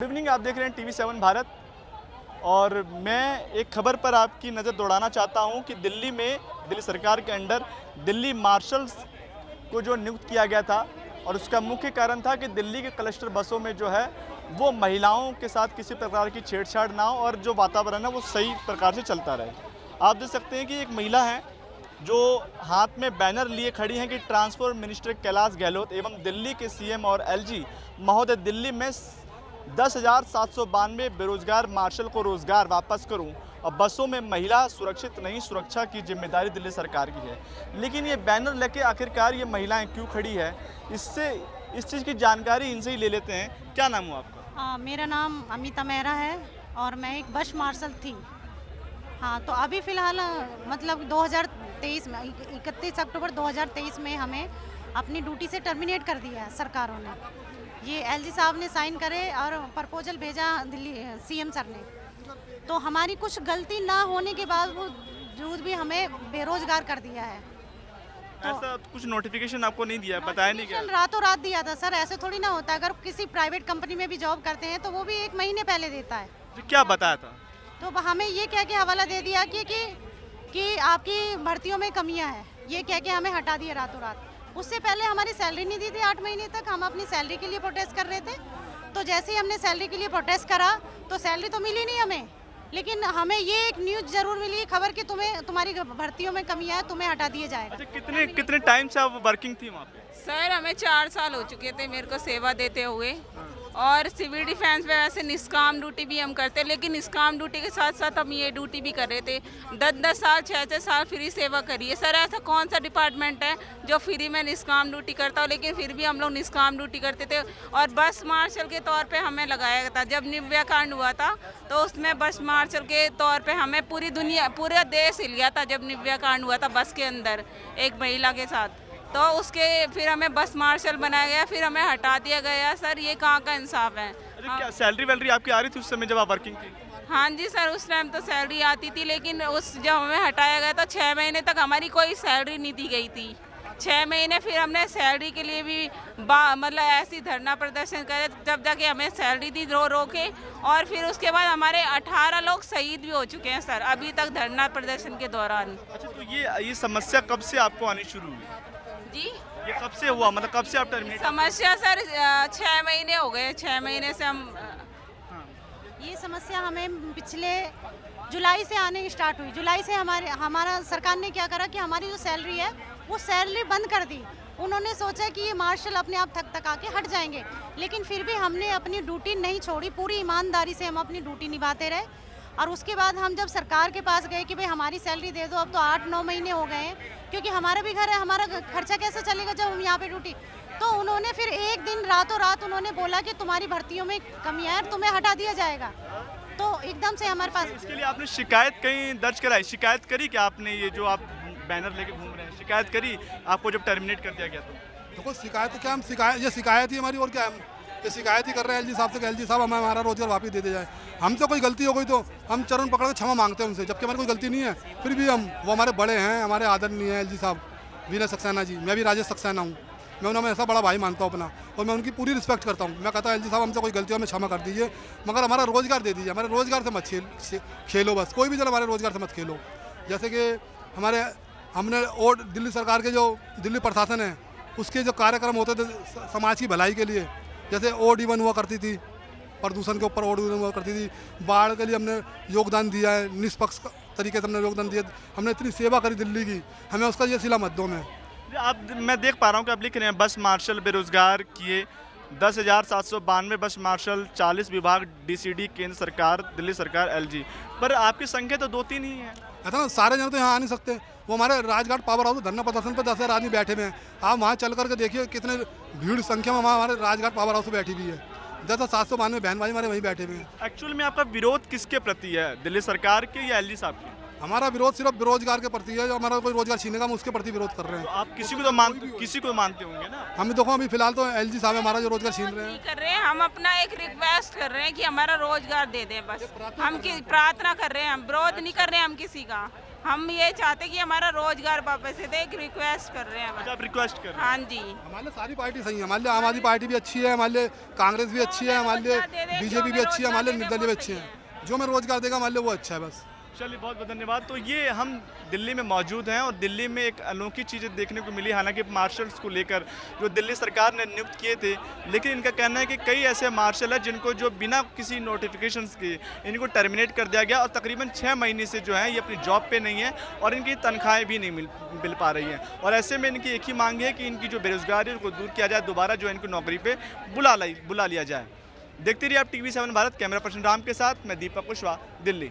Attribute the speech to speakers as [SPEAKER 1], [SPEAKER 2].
[SPEAKER 1] Good evening. आप देख रहे हैं TV7 भारत और मैं एक खबर पर आपकी नज़र दौड़ाना चाहता हूं कि दिल्ली सरकार के अंडर दिल्ली मार्शल्स को जो नियुक्त किया गया था और उसका मुख्य कारण था कि दिल्ली के क्लस्टर बसों में जो है वो महिलाओं के साथ किसी प्रकार की छेड़छाड़ ना हो और जो वातावरण है वो सही प्रकार से चलता रहे। आप देख सकते हैं कि एक महिला है जो हाथ में बैनर लिए खड़ी हैं कि ट्रांसपोर्ट मिनिस्टर कैलाश गहलोत एवं दिल्ली के CM और LG महोदय दिल्ली में 10,792 बेरोजगार मार्शल को रोजगार वापस करूं और बसों में महिला सुरक्षित नहीं, सुरक्षा की जिम्मेदारी दिल्ली सरकार की है। लेकिन ये बैनर लेके आखिरकार ये महिलाएं क्यों खड़ी है, इस चीज़ की जानकारी इनसे ही ले लेते हैं। क्या नाम हुआ आपका?
[SPEAKER 2] मेरा नाम अमिता मेहरा है और मैं एक बस मार्शल थी। हाँ, तो अभी फ़िलहाल मतलब 2023 में 31 अक्टूबर 2023 में हमें अपनी ड्यूटी से टर्मिनेट कर दिया है सरकारों ने। ये LG साहब ने साइन करे और प्रपोजल भेजा दिल्ली CM सर ने। तो हमारी कुछ गलती ना होने के बावजूद भी हमें बेरोजगार कर दिया है।
[SPEAKER 1] तो ऐसा कुछ नोटिफिकेशन आपको नहीं दिया, बताया नहीं क्या?
[SPEAKER 2] रातों रात दिया था सर, ऐसे थोड़ी ना होता। अगर किसी प्राइवेट कंपनी में भी जॉब करते हैं तो वो भी 1 महीने पहले देता है।
[SPEAKER 1] तो क्या बताया था?
[SPEAKER 2] तो हमें ये कह के हवाला दे दिया कि आपकी भर्तियों में कमियां हैं, ये कह के हमें हटा दिया रातों रात। उससे पहले हमारी सैलरी नहीं दी थी 8 महीने तक। हम अपनी सैलरी के लिए प्रोटेस्ट कर रहे थे। तो जैसे ही हमने सैलरी के लिए प्रोटेस्ट करा तो सैलरी तो मिली नहीं हमें, लेकिन हमें ये एक न्यूज़ जरूर मिली खबर कि तुम्हारी भर्तियों में कमी है, तुम्हें हटा दिया जाएगा।
[SPEAKER 1] अच्छा, कितने टाइम से आप वर्किंग थी वहाँ पे?
[SPEAKER 3] सर हमें 4 साल हो चुके थे मेरे को सेवा देते हुए, और सिविल डिफेंस में वैसे निष्काम ड्यूटी भी हम करते, लेकिन निष्काम ड्यूटी के साथ साथ हम ये ड्यूटी भी कर रहे थे। 10-10 साल 6-6 साल फ्री सेवा करी है। सर ऐसा कौन सा डिपार्टमेंट है जो फ्री में निष्काम ड्यूटी करता हो, लेकिन फिर भी हम लोग निष्काम ड्यूटी करते थे। और बस मार्शल के तौर पे हमें लगाया गया था। जब निर्भया कांड हुआ था तो उसमें बस मार्शल के तौर पे हमें पूरा देश हिल गया था जब निर्भया कांड हुआ था बस के अंदर एक महिला के साथ। तो उसके फिर हमें बस मार्शल बनाया गया, फिर हमें हटा दिया गया। सर ये कहाँ का इंसाफ है?
[SPEAKER 1] क्या सैलरी वैलरी आपकी आ रही थी उस समय जब आप वर्किंग थी?
[SPEAKER 3] हाँ जी सर, उस टाइम तो सैलरी आती थी, लेकिन जब हमें हटाया गया तो 6 महीने तक हमारी कोई सैलरी नहीं दी गई थी। 6 महीने फिर हमने सैलरी के लिए भी मतलब ऐसी धरना प्रदर्शन करे, जब जाके हमें सैलरी दी रो के। और फिर उसके बाद हमारे 18 लोग शहीद भी हो चुके हैं सर अभी तक धरना प्रदर्शन के दौरान।
[SPEAKER 1] अच्छा, तो ये समस्या कब से आपको आनी शुरू हुई
[SPEAKER 3] जी?
[SPEAKER 1] ये कब से हुआ, मतलब कब से आप टर्मिनेट?
[SPEAKER 3] समस्या सर 6 महीने हो गए। 6 महीने से हम
[SPEAKER 2] ये समस्या हमें पिछले जुलाई से आने स्टार्ट हुई। जुलाई से हमारा सरकार ने क्या करा कि हमारी जो सैलरी है वो सैलरी बंद कर दी। उन्होंने सोचा कि ये मार्शल अपने आप थक थका के हट जाएंगे, लेकिन फिर भी हमने अपनी ड्यूटी नहीं छोड़ी। पूरी ईमानदारी से हम अपनी ड्यूटी निभाते रहे। और उसके बाद हम जब सरकार के पास गए कि भाई हमारी सैलरी दे दो, अब तो 8-9 महीने हो गए हैं, क्योंकि हमारा भी घर है, हमारा खर्चा कैसे चलेगा जब हम यहाँ पे ड्यूटी। तो उन्होंने फिर एक दिन रातों रात उन्होंने बोला कि तुम्हारी भर्तियों में कमी है और तुम्हें हटा दिया जाएगा। तो एकदम से हमारे पास
[SPEAKER 1] इसके लिए आपने शिकायत कहीं दर्ज कराई? शिकायत करी क्या आपने? ये जो आप बैनर लेके घूम रहे हैं, शिकायत करी आपको जब टर्मिनेट कर दिया गया? तो
[SPEAKER 4] देखो शिकायत तो क्या, हम शिकायत ही हमारी, और क्या हम ये शिकायत ही कर रहे हैं LG साहब से कि LG साहब हमें हमारा रोजगार वापस दे जाए। हमसे कोई गलती हो गई तो हम चरण पकड़ के क्षमा मांगते हैं उनसे, जबकि हमारी कोई गलती नहीं है। फिर भी वो हमारे बड़े हैं, हमारे आदरणीय हैं LG साहब विनय सक्सेना जी। मैं भी राजेश सक्सेना हूँ, मैं उन्हें ऐसा बड़ा भाई मानता हूँ अपना, और मैं उनकी पूरी रिस्पेक्ट करता हूँ। मैं कहता हूँ LG साहब हमसे कोई गलती हो हमें क्षमा कर दीजिए, मगर हमारा रोजगार दे दीजिए। हमारे रोजगार से मत खेलो, बस कोई भी जन हमारे रोजगार से मत खेलो। जैसे कि हमने और दिल्ली सरकार के जो दिल्ली प्रशासन है उसके जो कार्यक्रम होते थे समाज की भलाई के लिए, जैसे OD1 हुआ करती थी, प्रदूषण के ऊपर OD1 हुआ करती थी, बाढ़ के लिए हमने योगदान दिया है, निष्पक्ष तरीके से हमने योगदान दिया। हमने इतनी सेवा करी दिल्ली की, हमें उसका ये सिला मत दो।
[SPEAKER 1] मैं देख पा रहा हूँ कि आप लिख रहे हैं बस मार्शल बेरोजगार किए 10,792 बस मार्शल, 40 विभाग DCD, केंद्र सरकार, दिल्ली सरकार, LG। पर आपकी संख्या तो 2-3 ही है।
[SPEAKER 4] ऐसा ना सारे जन तो यहाँ आ नहीं सकते। वो हमारे राजघाट पावर हाउस धरना प्रदर्शन पर 10,000 आदमी बैठे हुए हैं। आप वहाँ चल करके देखिए कितने भीड़ संख्या में हमारे राजघाट पावर हाउस बैठी हुई है। 10,792 बहन भाई हमारे वहीं बैठे हुए हैं।
[SPEAKER 1] एक्चुअल में आपका विरोध किसके प्रति है, दिल्ली सरकार के या LG साहब के?
[SPEAKER 4] हमारा विरोध सिर्फ बेरोजगार के प्रति है। जो हमारा कोई रोजगार छीनेगा हम उसके प्रति विरोध कर रहे हैं।
[SPEAKER 1] तो आप किसी को मानते होंगे ना?
[SPEAKER 4] हम देखो अभी फिलहाल तो LG साहब हमारा जो रोजगार छीन रहे हैं।
[SPEAKER 3] कर रहे हैं हम अपना एक रिक्वेस्ट कर रहे हैं कि हमारा रोजगार दे दें, बस हम की प्रार्थना कर रहे हैं। हम विरोध नहीं कर रहे हैं हम किसी का, हम ये चाहते कि हमारा रोजगार वापस से दे, एक रिक्वेस्ट कर रहे हैं
[SPEAKER 1] अच्छा
[SPEAKER 3] बस।
[SPEAKER 1] आप रिक्वेस्ट कर रहे हैं।
[SPEAKER 3] हाँ जी,
[SPEAKER 4] हमारे लिए सारी पार्टी सही है, हमारे लिए आम आदमी पार्टी भी अच्छी है, हमारे लिए कांग्रेस भी अच्छी है, हमारे लिए बीजेपी भी अच्छी है, हमारे लिए निर्दलीय भी अच्छी है। जो हमें रोजगार देगा हमारे लिए वो अच्छा है बस।
[SPEAKER 1] चलिए बहुत बहुत धन्यवाद। तो ये हम दिल्ली में मौजूद हैं और दिल्ली में एक अनोखी चीज़ें देखने को मिली, हालांकि मार्शल्स को लेकर जो दिल्ली सरकार ने नियुक्त किए थे, लेकिन इनका कहना है कि कई ऐसे मार्शल हैं जिनको जो बिना किसी नोटिफिकेशंस के इनको टर्मिनेट कर दिया गया और तकरीबन 6 महीने से जो है ये अपनी जॉब पे नहीं है और इनकी तनख्वाहें भी नहीं मिल पा रही हैं। और ऐसे में इनकी एक ही मांग है कि इनकी जो बेरोजगारी है उसको दूर किया जाए, दोबारा जो है इनको नौकरी पर बुला लिया जाए। देखते रहिए आप TV7 Bharat. Camera person Ram के साथ मैं दीपक कुशवाहा, दिल्ली।